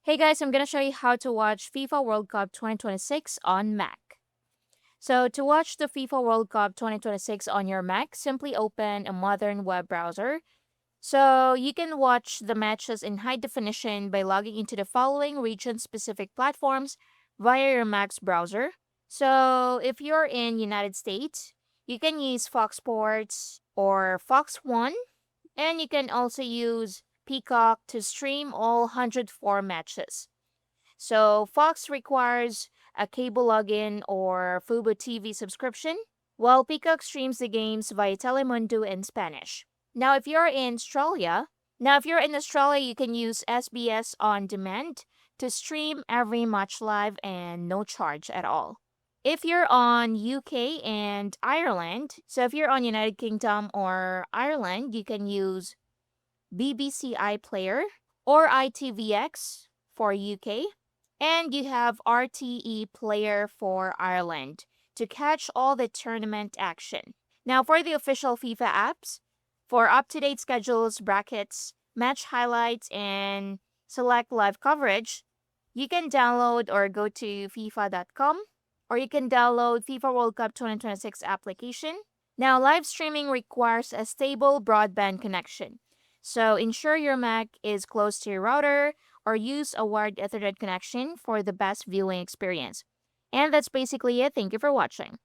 Hey guys, I'm gonna show you how to watch FIFA World Cup 2026 on Mac. So to watch the FIFA World Cup 2026 on your Mac, simply open a modern web browser. So you can watch the matches in high definition by logging into the following region-specific platforms via your Mac's browser. So if you're in United States, you can use Fox Sports or Fox One, and you can also use Peacock to stream all 104 matches. So Fox requires a cable login or Fubo TV subscription, while Peacock streams the games via Telemundo in Spanish. Now, if you're in Australia, you can use SBS on demand to stream every match live and no charge at all. If you're on UK and Ireland, so if you're on United Kingdom or Ireland, you can use BBC iPlayer or ITVX for UK, and you have RTE Player for Ireland to catch all the tournament action. Now, for the official FIFA apps, for up to date schedules, brackets, match highlights, and select live coverage, you can download or go to FIFA.com, or you can download FIFA World Cup 2026 application. Now, live streaming requires a stable broadband connection. So ensure your Mac is close to your router or use a wired Ethernet connection for the best viewing experience. And that's basically it. Thank you for watching.